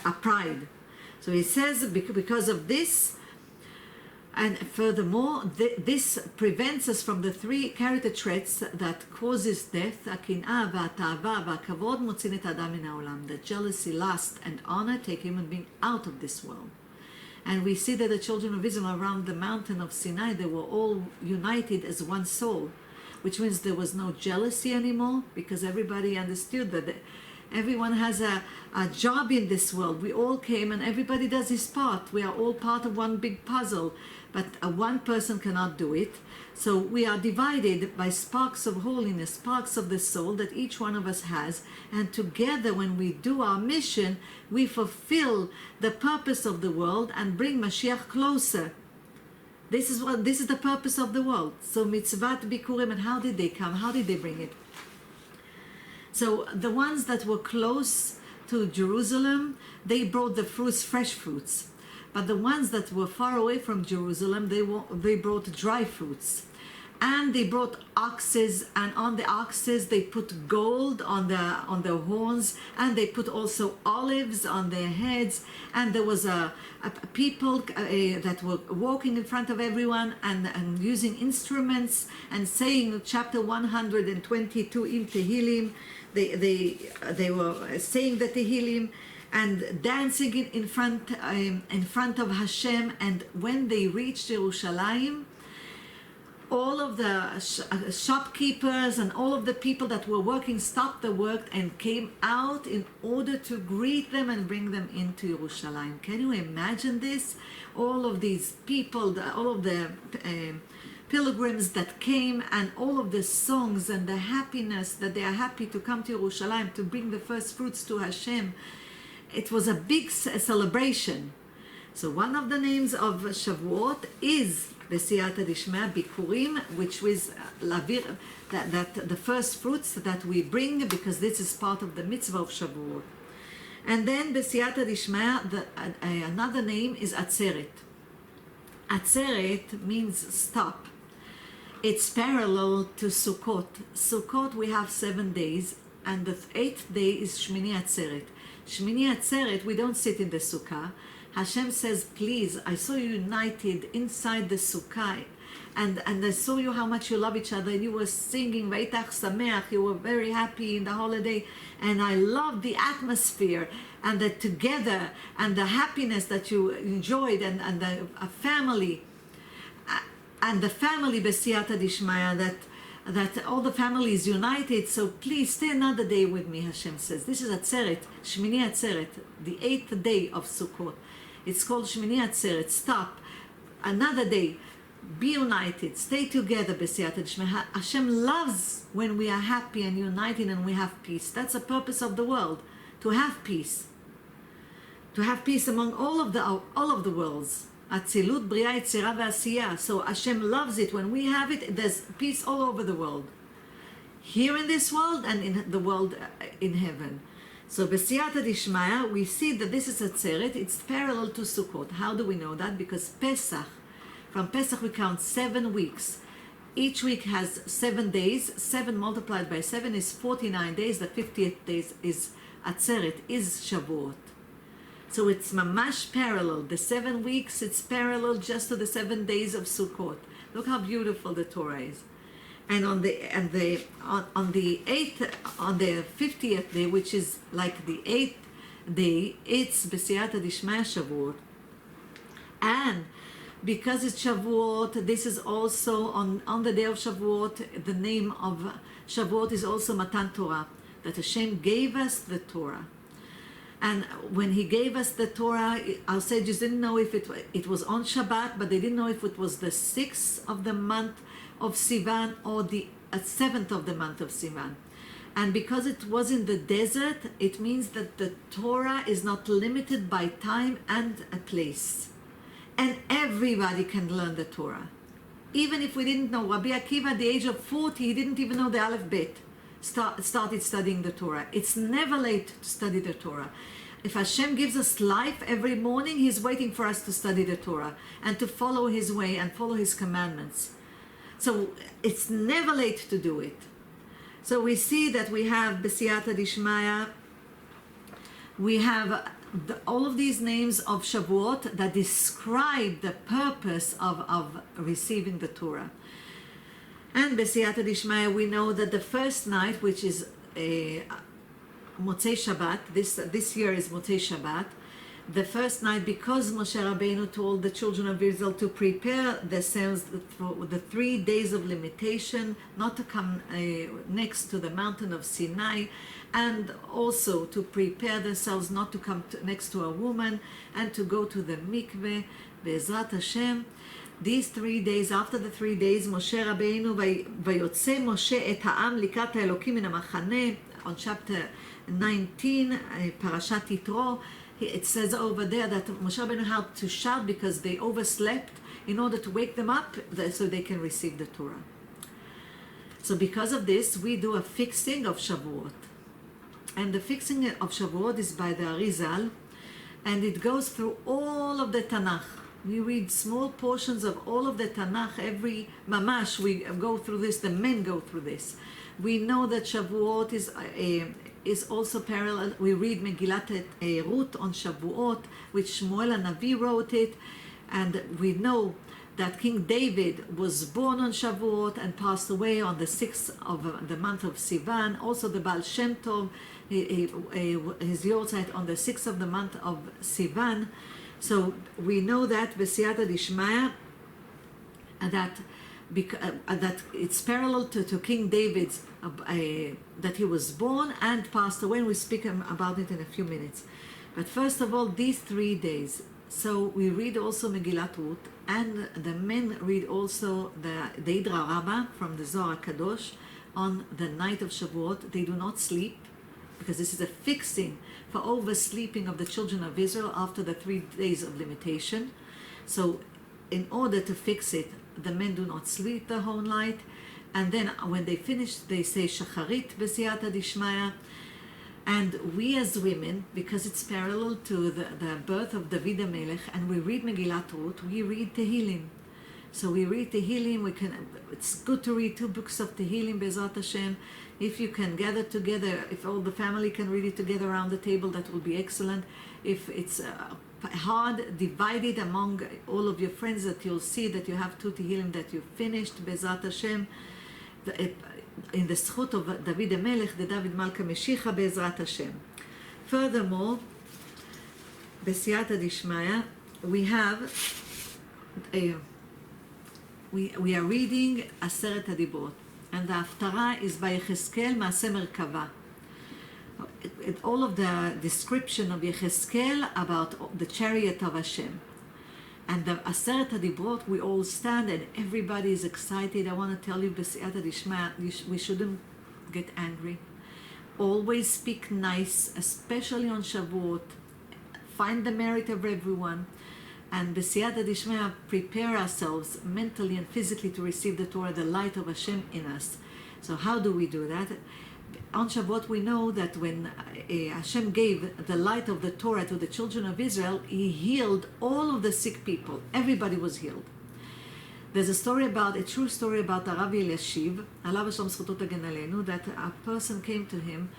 a pride. So he says because of this, and furthermore, this prevents us from the three character traits that causes death. הקנאה והתאווה והכבוד מוציאים את האדם מן העולם. That jealousy, lust, and honor take human being out of this world. And we see that the children of Israel around the mountain of Sinai, they were all united as one soul, which means there was no jealousy anymore, because everybody understood that everyone has a job in this world. We all came and everybody does his part. We are all part of one big puzzle, but one person cannot do it. So we are divided by sparks of holiness, sparks of the soul that each one of us has, and together when we do our mission, we fulfill the purpose of the world and bring Mashiach closer. This is the purpose of the world. So mitzvat bikurim, and how did they come? How did they bring it? So the ones that were close to Jerusalem, they brought the fruits, fresh fruits. But the ones that were far away from Jerusalem, they brought dry fruits. And they brought oxes, and on the oxes they put gold on their horns, and they put also olives on their heads. And there was a people that were walking in front of everyone and using instruments and saying chapter 122 in Tehillim. They were saying the Tehillim and dancing in front of Hashem. And when they reached Jerusalem, all of the shopkeepers and all of the people that were working stopped the work and came out in order to greet them and bring them into Jerusalem. Can you imagine this? All of these people, all of the pilgrims that came, and all of the songs and the happiness that they are happy to come to Yerushalayim to bring the first fruits to Hashem. It was a big celebration. So one of the names of Shavuot is B'siyata Dishmaya, Bikurim, which is lavir, that the first fruits that we bring, because this is part of the mitzvah of Shavuot. And then B'siyata Dishmaya, another name is Atzeret. Atzeret means stop. It's parallel to Sukkot. Sukkot we have 7 days, and the 8th day is Shmini Atzeret. Shmini Atzeret, we don't sit in the sukkah. Hashem says, please, I saw you united inside the sukkah, and I saw you how much you love each other, and you were singing Vayitach Sameach, you were very happy in the holiday, and I love the atmosphere and the together and the happiness that you enjoyed, and the family, and the family B'siyata Dishmaya, that all the family is united. So please stay another day with me, Hashem says. This is Atzeret, Shmini Atzeret, the 8th day of Sukkot. It's called Shmini Atzeret. Stop. Another day. Be united. Stay together, B'siyata Dishmaya. Hashem loves when we are happy and united and we have peace. That's the purpose of the world, to have peace. To have peace among all of the worlds. Atzilut, Bria, Yetzira, V'Asiyah. So Hashem loves it when we have it. There's peace all over the world, here in this world and in the world in heaven. So B'siyata Dishmaya, we see that this is Atzeret. It's parallel to Sukkot. How do we know that? Because Pesach, from Pesach we count 7 weeks. Each week has 7 days. 7 multiplied by 7 is 49 days. The 50th days is Atzeret, is Shavuot. So it's mamash parallel. The 7 weeks, it's parallel just to the 7 days of Sukkot. Look how beautiful the Torah is. And on the 50th day, which is like the 8th day, it's B'siyata Dishmaya Shavuot. And because it's Shavuot, this is also on the day of Shavuot, the name of Shavuot is also Matan Torah, that Hashem gave us the Torah. And when he gave us the Torah, our sages didn't know if it was on Shabbat, but they didn't know if it was the 6th of the month of Sivan or the 7th of the month of Sivan. And because it was in the desert, it means that the Torah is not limited by time and a place. And everybody can learn the Torah. Even if we didn't know, Rabbi Akiva at the age of 40, he didn't even know the Aleph Bet. Started studying the Torah. It's never late to study the Torah. If Hashem gives us life every morning, he's waiting for us to study the Torah and to follow his way and follow his commandments. So it's never late to do it. So we see that we have B'siyata Dishmaya, we have all of these names of Shavuot that describe the purpose of receiving the Torah. And B'siyata Dishmaya, we know that the first night, which is Motzei Shabbat, this year is Motzei Shabbat, the first night, because Moshe Rabbeinu told the children of Israel to prepare themselves for the 3 days of limitation, not to come next to the mountain of Sinai, and also to prepare themselves not to come next to a woman, and to go to the mikveh, Be'ezrat Hashem. These 3 days, after the 3 days, Moshe Rabbeinu, ויוצא משה את העם לקראת האלוקים מן המחנה, on chapter 19, Parashat Yitro, it says over there that Moshe Rabbeinu had to shout because they overslept in order to wake them up so they can receive the Torah. So because of this, we do a fixing of Shavuot. And the fixing of Shavuot is by the Arizal, and it goes through all of the Tanakh. We read small portions of all of the Tanakh every mamash. We go through this, the men go through this. We know that Shavuot is also parallel. We read Megillat Ruth on Shavuot, which Shmuel HaNavi wrote it, and we know that King David was born on Shavuot and passed away on the 6th of the month of Sivan. Also the Baal Shem Tov, his Yortzeit on the 6th of the month of Sivan. So we know that B'siyata Dishmaya, that it's parallel to King David's, that he was born and passed away, and we speak about it in a few minutes. But first of all, these 3 days, So we read also Megillat Ruth, and the men read also the Deidra Rabbah from the Zohar Kadosh on the night of Shavuot. They do not sleep, because this is a fixing for oversleeping of the children of Israel after the 3 days of limitation. So in order to fix it, the men do not sleep the whole night, and then when they finish, they say Shacharit B'siyata Dishmaya. And we as women, because it's parallel to the birth of David HaMelech, and we read Megillat Ruth, we read Tehillim. So we read Tehillim. It's good to read 2 books of Tehillim, Be'ezrat Hashem. If you can gather together, if all the family can read it together around the table, that will be excellent. If it's hard, divide it among all of your friends, that you'll see that you have 2 Tehillim that you finished, Be'ezrat Hashem. In the zchut of David HaMelech, the David Malka Meshicha, Be'ezrat Hashem. Furthermore, B'siyata Dishmaya, we have we are reading Aseret HaDibrot, and the Haftarah is by Yechezkel Maaseh Merkava. All of the description of Yechezkel about the chariot of Hashem. And the Aseret HaDibrot, we all stand and everybody is excited. I want to tell you, B'siyata Dishmaya, we shouldn't get angry. Always speak nice, especially on Shavuot. Find the merit of everyone. And B'siyata Dishmaya, prepare ourselves mentally and physically to receive the Torah, the light of Hashem in us. So how do we do that? On Shavuot, we know that when Hashem gave the light of the Torah to the children of Israel, He healed all of the sick people. Everybody was healed. There's a true story about Rav Elyashiv, Alav Hashem Zchuto Tagen Aleinu, that a person came to him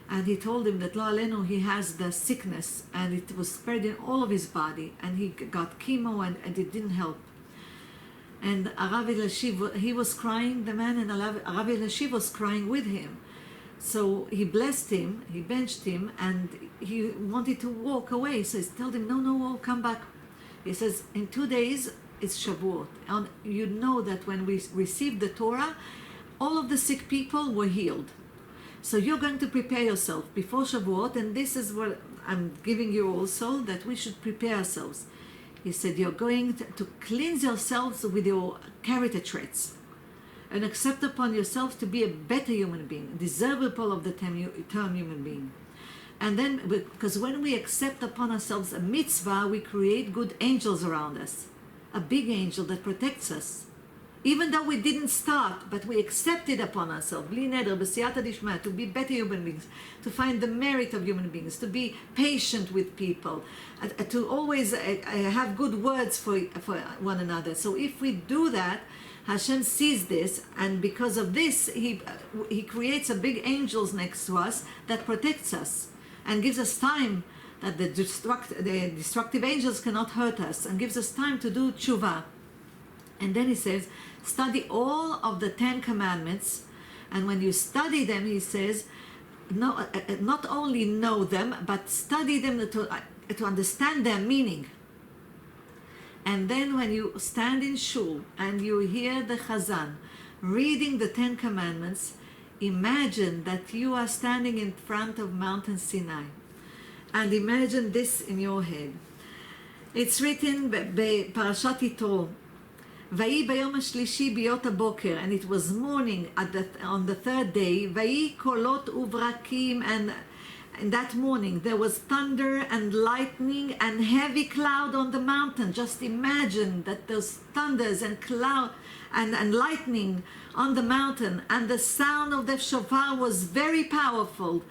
and he told him that Lo Alenu, he has the sickness and it was spread in all of his body, and he got chemo and it didn't help. And Rav Elyashiv, he was crying, the man, and Rav Elyashiv was crying with him. So he blessed him, he benched him, and he wanted to walk away. So he told him, no, come back. He says, in 2 days, it's Shavuot. And you know that when we received the Torah, all of the sick people were healed. So you're going to prepare yourself before Shavuot, and this is what I'm giving you also, that we should prepare ourselves. He said, you're going to cleanse yourselves with your character traits, and accept upon yourself to be a better human being, desirable of the term human being. And then, because when we accept upon ourselves a mitzvah, we create good angels around us, a big angel that protects us. Even though we didn't start, but we accepted upon ourselves, bli neder, b'siyata dishmaya, to be better human beings, to find the merit of human beings, to be patient with people, to always have good words for one another. So if we do that, Hashem sees this, and because of this, He creates a big angels next to us that protects us and gives us time that the destructive angels cannot hurt us, and gives us time to do tshuva. And then he says, study all of the 10 commandments, and when you study them, he says, no, not only know them, but study them to understand their meaning. And then when you stand in shul and you hear the chazan reading the 10 commandments, imagine that you are standing in front of Mountain Sinai. And imagine this in your head. It's written בפרשת יתרו, ויהי ביום השלישי ביות הבוקר, and it was morning on the 3rd day, ויהי קולות וברקים, and in that morning there was thunder and lightning and heavy cloud on the mountain. Just imagine that those thunders and cloud and lightning on the mountain, and the sound of the shofar was very powerful.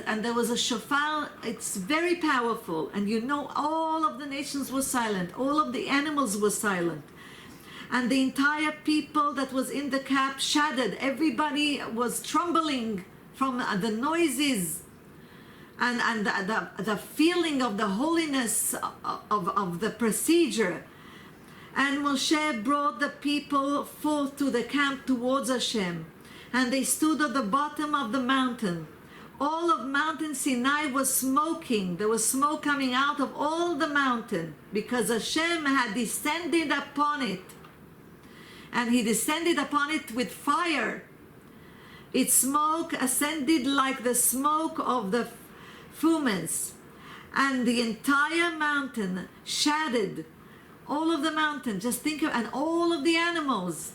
And there was a shofar, it's very powerful, and you know all of the nations were silent, all of the animals were silent, and the entire people that was in the camp shuddered. Everybody was trembling from the noises and the feeling of the holiness of the procedure. And Moshe brought the people forth to the camp towards Hashem, and they stood at the bottom of the mountain. All of Mountain Sinai was smoking. There was smoke coming out of all the mountain because Hashem had descended upon it. And He descended upon it with fire. Its smoke ascended like the smoke of the fumens. and the entire mountain shattered. All of the mountain, just think of, and all of the animals.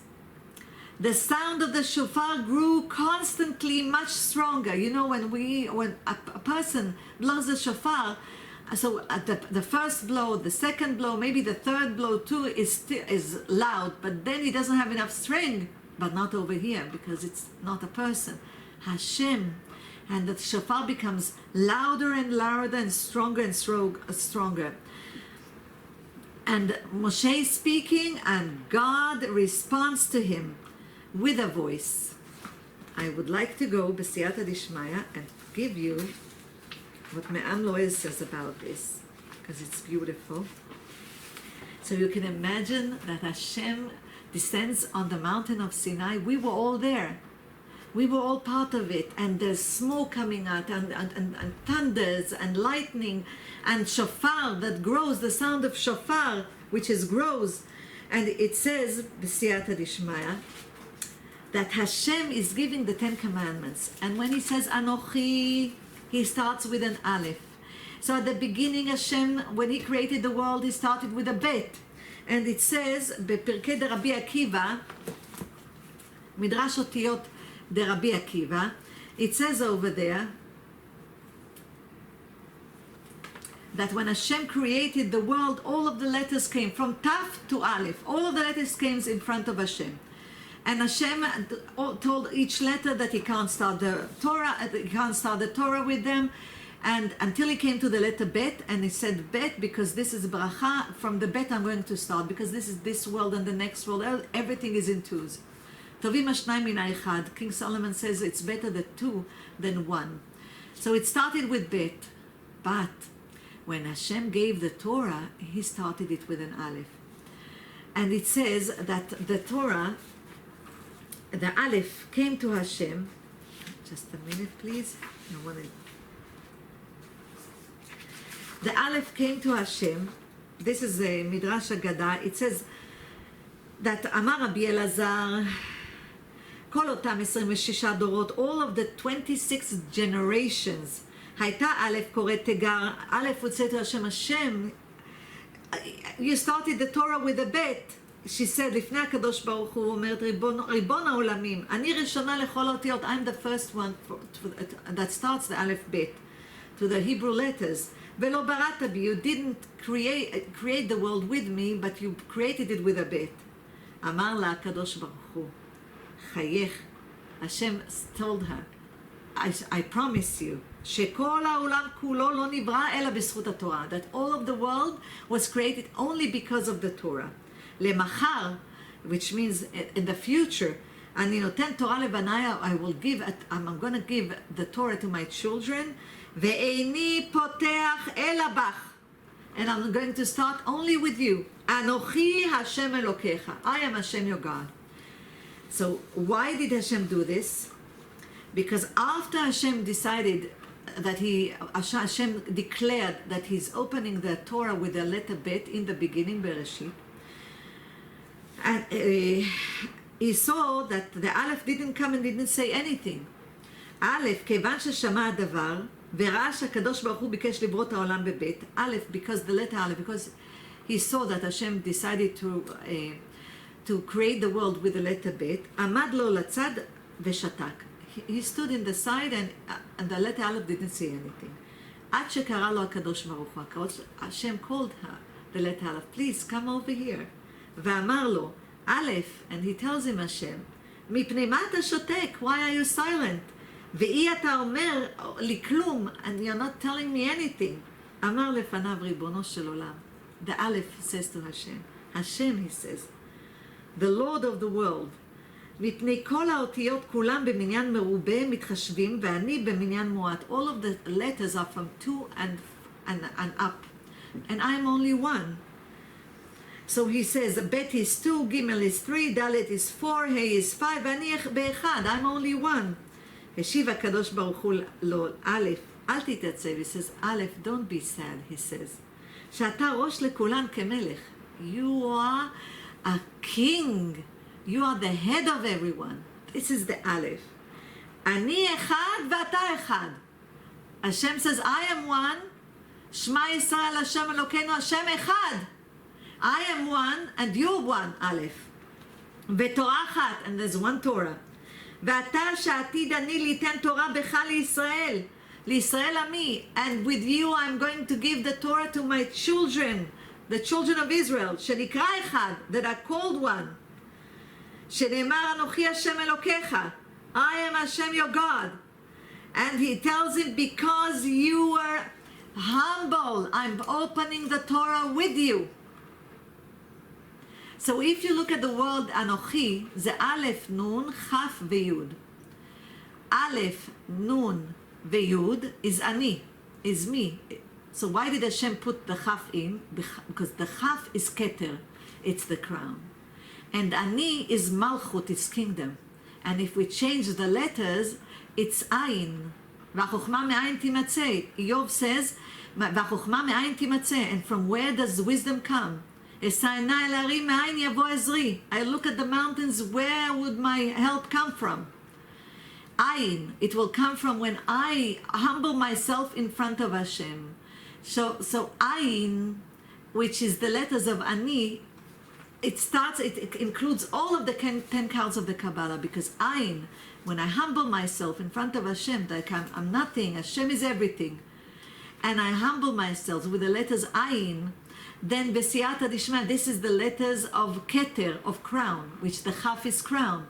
The sound of the shofar grew constantly much stronger. You know, when a person blows the shofar, so at the first blow, the second blow, maybe the third blow too is loud, but then he doesn't have enough string. But not over here, because it's not a person. Hashem. And the shofar becomes louder and louder and stronger. And Moshe is speaking, and God responds to him with a voice. I would like to go b'siyata dishmaya and give you what Me'am Loez says about this, because it's beautiful. So you can imagine that Hashem descends on the mountain of Sinai. We were all there. We were all part of it. And there's smoke coming out, and thunders, and lightning, and shofar that grows, the sound of shofar, which grows. And it says, b'siyata dishmaya, that Hashem is giving the 10 Commandments. And when he says Anochi, he starts with an Aleph. So at the beginning, Hashem, when he created the world, he started with a Bet. And it says, בפרקי דרבי עקיבא, מדרש אותיות דרבי עקיבא, it says over there, that when Hashem created the world, all of the letters came from Taf to Aleph. All of the letters came in front of Hashem. And Hashem told each letter that he can't start the Torah with them, and until he came to the letter Bet, and he said Bet because this is bracha. From the Bet I'm going to start, because this is this world and the next world. Everything is in twos. Tovim hashnayim min ha'echad. King Solomon says it's better the two than one. So it started with Bet, but when Hashem gave the Torah, he started it with an Aleph. And it says that the Torah, the Aleph came to Hashem. Just a minute, please. The Aleph came to Hashem. This is a Midrash Agada. It says that Amar Rabbi Elazar, כל אותם 26 דורות, all of the 26 generations, הייתה א' קוראת תיגר. Aleph would say to Hashem, Hashem, you started the Torah with a Bet. She said, לפני הקדוש ברוך הוא, אומרת, ריבון העולמים, אני ראשונה לכל אותיות, I'm the first one that starts the Aleph Bet, to the Hebrew letters. ולא בראת בי, you didn't create the world with me, but you created it with a Bet. אמר לה הקדוש ברוך הוא, חייך. Hashem told her, I promise you, שכל העולם כולו לא נברא אלא בזכות התורה, that all of the world was created only because of the Torah. למחר, which means in the future, אני נותן תורה לבניי, I'm going to give the Torah to my children, ואיני פותח אלא בך, and I'm going to start only with you. אנוכי השם אלוקיך, I am Hashem your God. So why did Hashem do this? Because after Hashem decided that Hashem declared that he's opening the Torah with the letter Bet in the beginning, Bereshit, and he saw that the Aleph didn't come and didn't say anything. Aleph, כיוון ששמע הדבר, וראה שהקדוש ברוך הוא ביקש לברוא את העולם בבית. Aleph, because the letter Aleph, because he saw that Hashem decided to create the world with the letter Bet, עמד לו לצד ושתק. He stood in the side and the letter Aleph didn't say anything. עד שקרא לו הקדוש ברוך הוא, Hashem called her, the letter Aleph, please come over here. ואמר לו, Aleph, and he tells him Hashem, מפני מה אתה שותק? Why are you silent? ואי אתה אומר לי כלום, and you're not telling me anything. אמר לפניו ריבונו של עולם. The Aleph says to Hashem, Hashem, he says, the Lord of the world, מפני כל האותיות כולם במניין מרובה מתחשבים, ואני במניין מועט. All of the letters are from 2 and up, and I'm only 1. So he says, Bet is 2, Gimel is 3, Dalet is 4, Hey is 5, ואני באחד, I'm only 1. השיב הקדוש ברוך הוא לו, א', אל תתעצב. He says, Aleph, don't be sad, he says. שאתה ראש לכולן כמלך. You are a king. You are the head of everyone. This is the Aleph. אני אחד ואתה אחד. Hashem says, I am one, Shema Yisrael Hashem Elokeinu Hashem Echad. I am one and you're one, Aleph. ותורה אחת, and there's one Torah. ואתה שעתיד אני ליתן תורה בך לישראל, לישראל עמי, and with you I'm going to give the Torah to my children, the children of Israel, שנקרא אחד, that are called one. שנאמר אנוכי השם אלוקיך, I am Hashem your God. And he tells him, because you were humble, I'm opening the Torah with you. So if you look at the word Anochi, the Aleph, Nun, Chaf, Veyud. Aleph, Nun, Veyud is Ani, is me. So why did Hashem put the Chaf in? Because the Chaf is Keter, it's the crown. And Ani is Malchut, it's kingdom. And if we change the letters, it's Ayin. V'chokhmah me'ayin timatzeh. Yov says, v'chokhmah me'ayin timatzeh. And from where does wisdom come? I look at the mountains, where would my help come from? Ayin, it will come from when I humble myself in front of Hashem. So Ayin, which is the letters of Ani, it includes all of the 10 counts of the Kabbalah, because Ayin, when I humble myself in front of Hashem, like I'm nothing, Hashem is everything, and I humble myself with the letters Ayin, then Besiyata Dishma, this is the letters of Keter, of crown, which the Chaf is crown.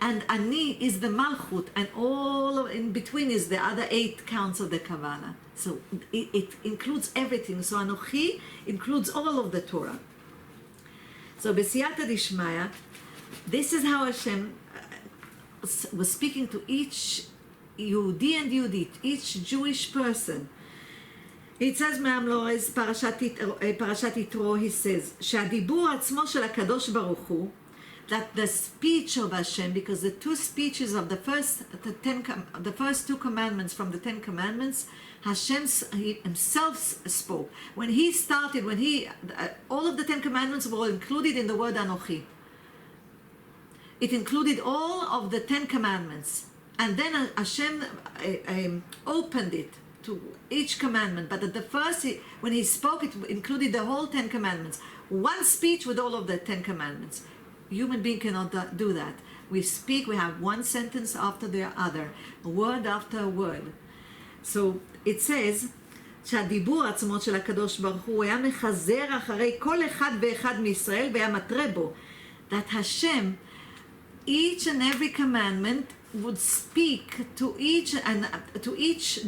And Ani is the Malchut, and all in between is the other 8 counts of the Kabbalah. So it includes everything. So Anochi includes all of the Torah. So Besiyata Dishmaya, this is how Hashem was speaking to each Yehudi and Yehudit, each Jewish person. It says מהמלורז, פרשת יתרו, he says, שהדיבור עצמו של הקדוש ברוך הוא, that the speech of Hashem, because the 2 speeches of the first 2 commandments from the 10 commandments, Hashem himself spoke. When he started, all of the 10 commandments were included in the word Anochi. It included all of the 10 commandments. And then Hashem opened it to each commandment, but at the first, when he spoke, it included the whole 10 commandments. One speech with all of the 10 commandments. Human being cannot do that. We speak, we have one sentence after the other, word after word. So it says, שהדיבור עצמו של הקדוש ברוך הוא היה מחזר אחרי כל אחד ואחד מישראל והיה מטרה בו. That Hashem, each and every commandment, would speak to each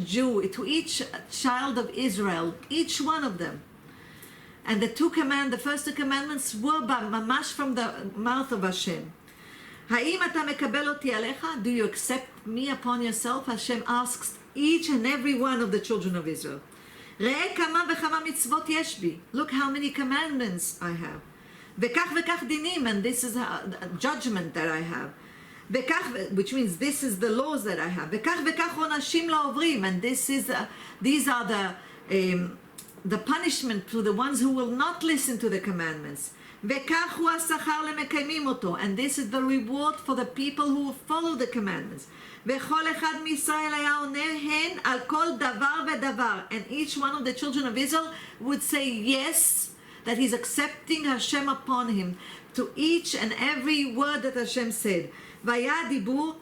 Jew, to each child of Israel, each one of them. And the first 2 commandments were mamash from the mouth of Hashem. האם אתה מקבל אותי עליך? Do you accept me upon yourself? Hashem asks each and every one of the children of Israel. ראה כמה וכמה מצוות יש בי. Look how many commandments I have. וכך וכך דינים, and this is a judgment that I have. which means this is the laws that I have. וכך וכך עונשים לעוברים, and these are the punishment to the ones who will not listen to the commandments. וכך הוא השכר למקיימים אותו, and this is the reward for the people who follow the commandments. וכל אחד מישראל היה עונה הן על כל דבר ודבר, and each one of the children of Israel would say yes, that he's accepting Hashem upon him to each and every word that Hashem said. והיה הדיבור,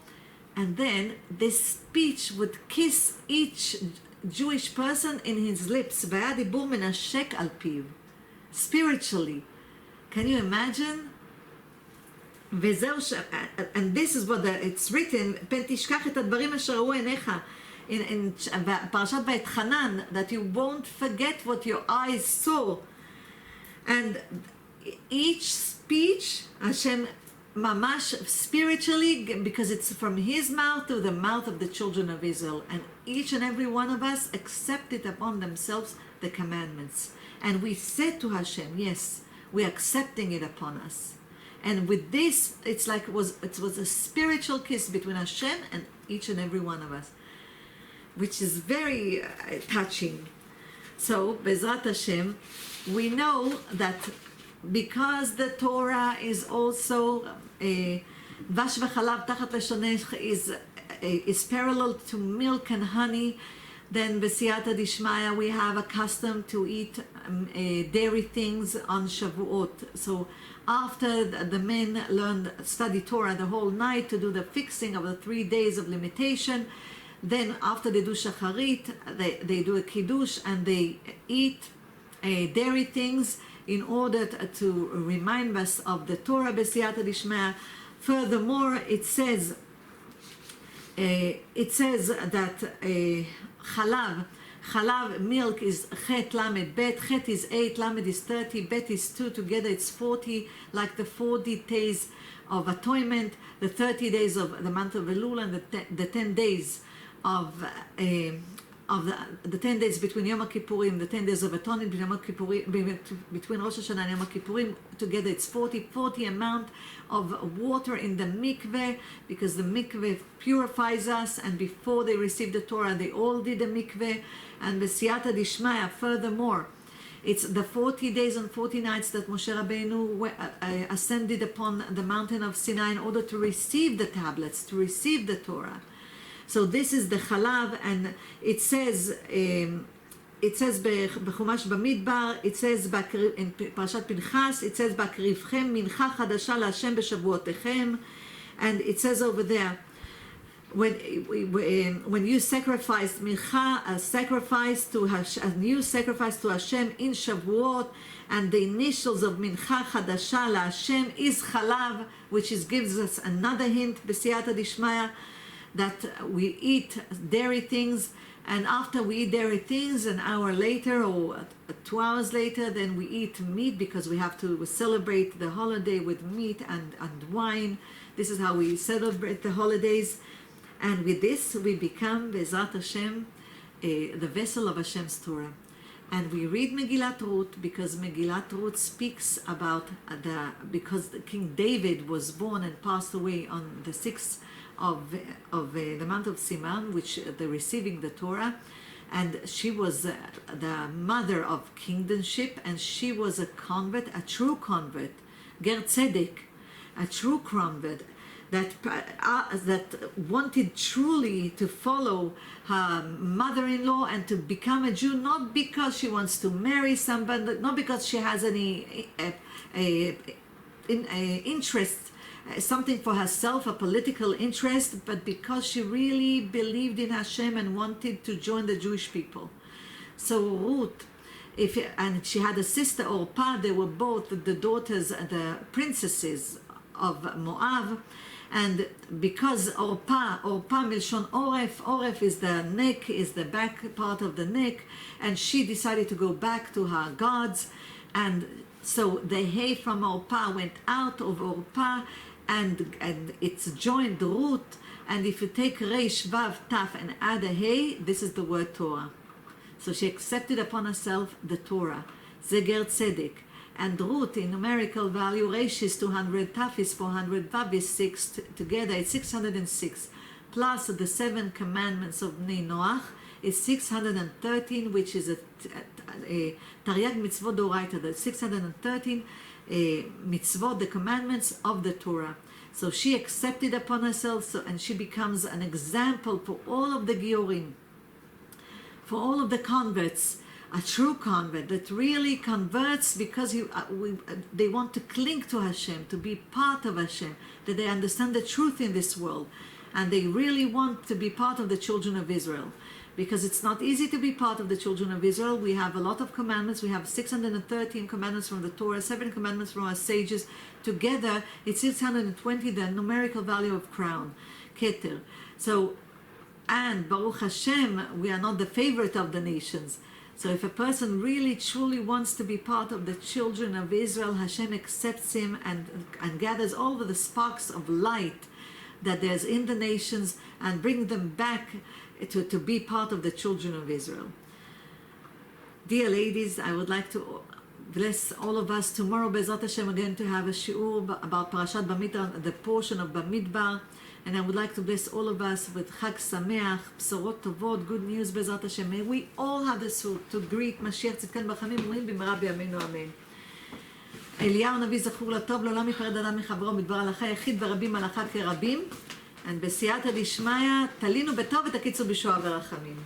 and then this speech would kiss each Jewish person in his lips. והיה הדיבור מנשק על פיו, spiritually. Can you imagine? And this is what it's written, פן תשכח את הדברים אשר ראו עיניך, in פרשת ואתחנן, that you won't forget what your eyes saw. And each speech, Hashem mamash spiritually, because it's from his mouth to the mouth of the children of Israel, and each and every one of us accepted upon themselves the commandments. And we said to Hashem, yes, we're accepting it upon us. And with this, it's like it was a spiritual kiss between Hashem and each and every one of us, which is very touching. So, Bezrat Hashem, we know that because the Torah is also Vash v'chalav tachat leshonech is parallel to milk and honey, Then B'siyata Dishmaya, we have a custom to eat dairy things on Shavuot. So after the men study Torah the whole night to do the fixing of the 3 days of limitation, then after they do Shacharit, they do a Kiddush and they eat dairy things in order to remind us of the Torah B'siyata Dishmaya. Furthermore, it says that Chalav, milk is Chet Lamed Bet. Chet is 8, Lamed is 30, Bet is 2. Together it's 40, like the 40 days of atonement, the 30 days of the month of Elul, and the 10 days of the 10 days between Yom Kippurim, the 10 days of atonement between Rosh Hashanah and Yom Kippurim. Together it's 40 amount of water in the mikveh, because the mikveh purifies us, and before they received the Torah they all did the mikveh. And B'siyata Dishmaya, furthermore, it's the 40 days and 40 nights that Moshe Rabbeinu ascended upon the mountain of Sinai in order to receive the tablets, to receive the Torah. So this is the Chalav, and it says בחומש במדבר, it says in פרשת פנחס, it says בהקריבכם מנחה חדשה להשם בשבועותיכם, and it says over there, when you sacrifice mincha, a new sacrifice to Hashem in Shavuot, and the initials of mincha chadasha LaHashem is chalav, which gives us another hint, b'siyata dishmaya, that we eat dairy things, and after we eat dairy things, an hour later or 2 hours later, then we eat meat, because we have to celebrate the holiday with meat and wine. This is how we celebrate the holidays. And with this, we become, Be'ezrat Hashem, the vessel of Hashem's Torah. And we read Megillat Ruth, because Megillat Ruth speaks about because King David was born and passed away on the 6th of the month of Siman, which they're receiving the Torah. And she was the mother of kingdomship, and she was a convert, a true convert, Ger Tzedek, a true convert, that wanted truly to follow her mother-in-law and to become a Jew, not because she wants to marry somebody, not because she has any interest, something for herself, a political interest, but because she really believed in Hashem and wanted to join the Jewish people. So Ruth, and she had a sister, Orpah. They were both the daughters, the princesses of Moab. And because Orpah Milshon Oref is the neck, is the back part of the neck, and she decided to go back to her gods, and so the hay from Orpah went out of Orpah, and it's joined Ruth. And if you take Reish Vav Taf and add a hay, this is the word Torah. So she accepted upon herself the Torah, Zeger Tzedek. And Ruth, in numerical value, Reish is 200, Taf is 400, Vav is 6, together it's 606. Plus the 7 commandments of Bnei Noach is 613, which is a Taryag Mitzvot Doraita, the 613 mitzvot, the commandments of the Torah. So she accepted upon herself, and she becomes an example for all of the Giorim, for all of the converts, a true convert that really converts because they want to cling to Hashem, to be part of Hashem, that they understand the truth in this world, and they really want to be part of the children of Israel. Because it's not easy to be part of the children of Israel. We have a lot of commandments. We have 613 commandments from the Torah, 7 commandments from our sages. Together, it's 620, the numerical value of crown, Keter. So, and Baruch Hashem, we are not the favorite of the nations. So if a person really truly wants to be part of the children of Israel, Hashem accepts him and gathers all of the sparks of light that there's in the nations and bring them back to be part of the children of Israel. Dear ladies, I would like to bless all of us. Tomorrow, Be'ezrat Hashem, we're going to have a shiur about Parashat Bamidbar, the portion of Bamidbar. And I would like to bless all of us with Chag Sameach, Bsorot Tovot, good news, Be'ezrat Hashem. May we all have the zechut to greet Mashiach Tzidkenu B'Chamim, אומרים במהרה בימינו אמן. אליהו הנביא זכור לטוב, לעולם ייפרד אדם מחברו, מדבר הלכה יחיד ורבים הלכה כרבים. And בסייעתא דשמיא, תלינו בטוב ותקיצו בישועה ורחמים.